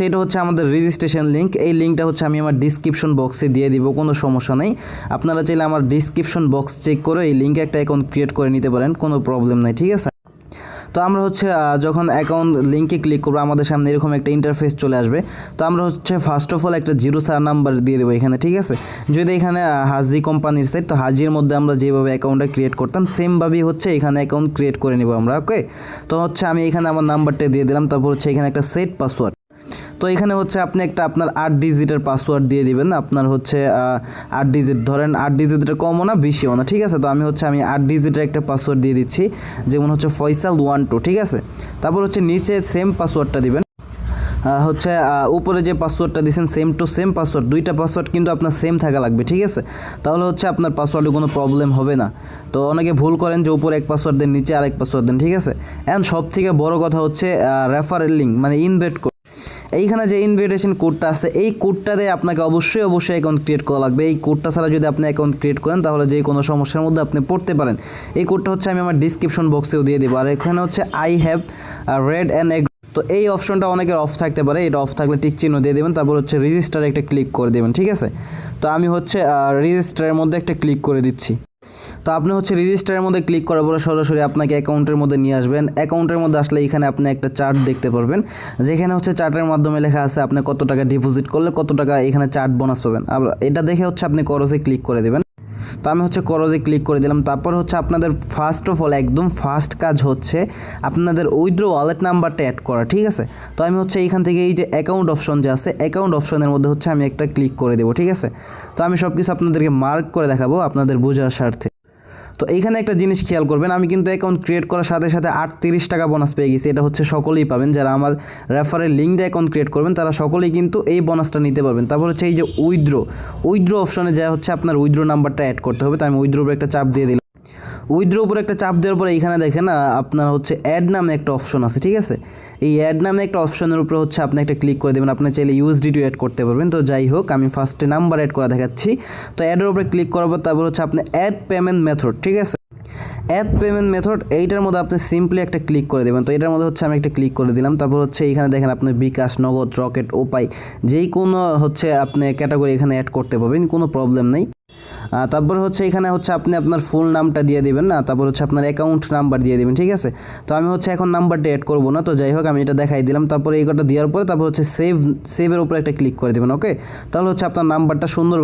হচ্ছে এটা হচ্ছে আমাদের রেজিস্ট্রেশন লিঙ্ক। এই লিঙ্কটা হচ্ছে আমি আমার ডিসক্রিপশন বক্সে দিয়ে দিব, কোনো সমস্যা নেই। আপনারা চাইলে আমার ডিসক্রিপশন বক্স চেক করে এই লিঙ্কে একটা অ্যাকাউন্ট ক্রিয়েট করে নিতে পারেন, কোনো প্রবলেম নাই, ঠিক আছে। তো আমরা হচ্ছে যখন অ্যাকাউন্ট লিঙ্কে ক্লিক করবো আমাদের সামনে এরকম একটা ইন্টারফেস চলে আসবে। তো আমরা হচ্ছে ফার্স্ট অফ অল একটা 0 নাম্বার দিয়ে দেবো এখানে, ঠিক আছে। যদি এখানে হাজি কোম্পানির সাইট, তো হাজির মধ্যে আমরা যেভাবে অ্যাকাউন্টটা ক্রিয়েট করতাম সেমভাবেই হচ্ছে এখানে অ্যাকাউন্ট ক্রিয়েট করে নেব আমরা, ওকে। তো হচ্ছে আমি এখানে আমার নাম্বারটা দিয়ে দিলাম, তারপর হচ্ছে এখানে একটা সেট পাসওয়ার্ড। তো এখানে হচ্ছে আপনি একটা আপনার 8 ডিজিটের পাসওয়ার্ড দিয়ে দিবেন। আপনার হচ্ছে 8 ডিজিট, ধরেন 8 ডিজিটের কমও না বেশিও না, ঠিক আছে। তো আমি 8 ডিজিটের একটা পাসওয়ার্ড দিয়ে দিচ্ছি, যেমন হচ্ছে ফয়সাল 12, ঠিক আছে। তারপর হচ্ছে নিচে সেম পাসওয়ার্ডটা দিবেন। হচ্ছে উপরে যে পাসওয়ার্ডটা দিয়েছেন সেম টু সেম পাসওয়ার্ড, দুইটা পাসওয়ার্ড কিন্তু আপনার সেম থাকা লাগবে, ঠিক আছে। তাহলে হচ্ছে আপনার পাসওয়ার্ডে কোনো প্রবলেম হবে না। তো অনেকে ভুল করেন যে উপরে এক পাসওয়ার্ড দেন নিচে আরেক পাসওয়ার্ড দেন, ঠিক আছে। অ্যান্ড সব থেকে বড় কথা হচ্ছে রেফারেল লিঙ্ক মানে ইনভাইট কোড। এইখানে যে ইনভিটেশন কোডটা আছে এই কোডটা দিয়ে আপনাকে অবশ্যই অ্যাকাউন্ট ক্রিয়েট করা লাগবে। এই কোডটা ছাড়া যদি আপনি অ্যাকাউন্ট ক্রিয়েট করেন তাহলে যে কোনো সমস্যার মধ্যে আপনি পড়তে পারেন। এই কোডটা হচ্ছে আমি আমার ডিসক্রিপশন বক্সেও দিয়ে দেবো। আর এখানে হচ্ছে I have read and egg, তো এই অপশনটা অনেকের অফ থাকতে পারে, এটা অফ থাকলে টিক চিহ্ন দিয়ে দেবেন, তারপর হচ্ছে রেজিস্টারে একটা ক্লিক করে দেবেন, ঠিক আছে। তো আমি হচ্ছে রেজিস্টারের মধ্যে একটা ক্লিক করে দিচ্ছি। তো আপনি হচ্ছে রেজিস্টারের মধ্যে ক্লিক করার পরে সরাসরি আপনাকে অ্যাকাউন্টের মধ্যে নিয়ে আসবেন। অ্যাকাউন্টের মধ্যে আসলে এখানে আপনি একটা চার্ট দেখতে পারবেন, যেখানে হচ্ছে চার্টের মাধ্যমে লেখা আছে আপনি কত টাকা ডিপোজিট করলে কত টাকা এখানে চার্ট বোনাস পাবেন। এটা দেখে হচ্ছে আপনি করজে ক্লিক করে দেবেন। তো আমি হচ্ছে করজে ক্লিক করে দিলাম। তারপর হচ্ছে আপনাদের ফার্স্ট অফ অল একদম ফার্স্ট কাজ হচ্ছে আপনাদের উইথড্র ওয়ালেট নাম্বারটা অ্যাড করা, ঠিক আছে। তো আমি হচ্ছে এইখান থেকে এই যে অ্যাকাউন্ট অপশন যে আছে অ্যাকাউন্ট অপশনের মধ্যে হচ্ছে আমি একটা ক্লিক করে দেবো, ঠিক আছে। তো আমি সব কিছু আপনাদেরকে মার্ক করে দেখাবো আপনাদের বোঝার স্বার্থে। তো এইখানে একটা জিনিস খেয়াল করবেন, আমি কিন্তু অ্যাকাউন্ট ক্রিয়েট করার সাথে সাথে 38 টাকা বোনাস পেয়ে গেছি। এটা হচ্ছে সকলেই পাবেন, যারা আমার রেফারেল লিঙ্ক দিয়ে অ্যাকাউন্ট ক্রিয়েট করবেন তারা সকলেই কিন্তু এই বোনাসটা নিতে পারবেন। তারপর হচ্ছে এই যে উইথড্র অপশনে যা হচ্ছে আপনার উইথড্র নাম্বারটা অ্যাড করতে হবে। তো আমি উইথড্র উপরে একটা চাপ দিয়ে দিলাম। উইথড্র উপরে একটা চাপ দেওয়ার পরে এইখানে দেখেন আপনার হচ্ছে অ্যাড নামে একটা অপশন আছে, ঠিক আছে। এই অ্যাড নামে একটা অপশনের উপরে হচ্ছে আপনি একটা ক্লিক করে দেবেন। আপনি চাইলে ইউএসডিটি অ্যাড করতে পারবেন। তো যাই হোক আমি ফার্স্টে নাম্বার অ্যাড করা দেখাচ্ছি। তো অ্যাডের উপরে ক্লিক করার পর তারপর হচ্ছে আপনি অ্যাড পেমেন্ট মেথড, ঠিক আছে। অ্যাড পেমেন্ট মেথড এইটার মধ্যে আপনি সিম্পলি একটা ক্লিক করে দেবেন। তো এটার মধ্যে হচ্ছে আমি একটা ক্লিক করে দিলাম। তারপর হচ্ছে এইখানে দেখেন আপনি বিকাশ, নগদ, রকেট, ওপাই যেই কোনো হচ্ছে আপনি ক্যাটাগরি এখানে অ্যাড করতে পারবেন, কোনো প্রবলেম নেই। তারপর হচ্ছে এখানে হচ্ছে আপনি আপনার ফুল নামটা দিয়ে দিবেন না, তারপর হচ্ছে আপনার অ্যাকাউন্ট নাম্বার দিয়ে দিবেন, ঠিক আছে। তো আমি হচ্ছে এখন নাম্বারটা অ্যাড করবো না, তো যাই হোক আমি এটা দেখাই দিলাম। তারপরে এই কটা দেওয়ার পরে তারপর হচ্ছে সেভের উপরে একটা ক্লিক করে দেবেন, ওকে। তাহলে হচ্ছে আপনার নাম্বারটা সুন্দর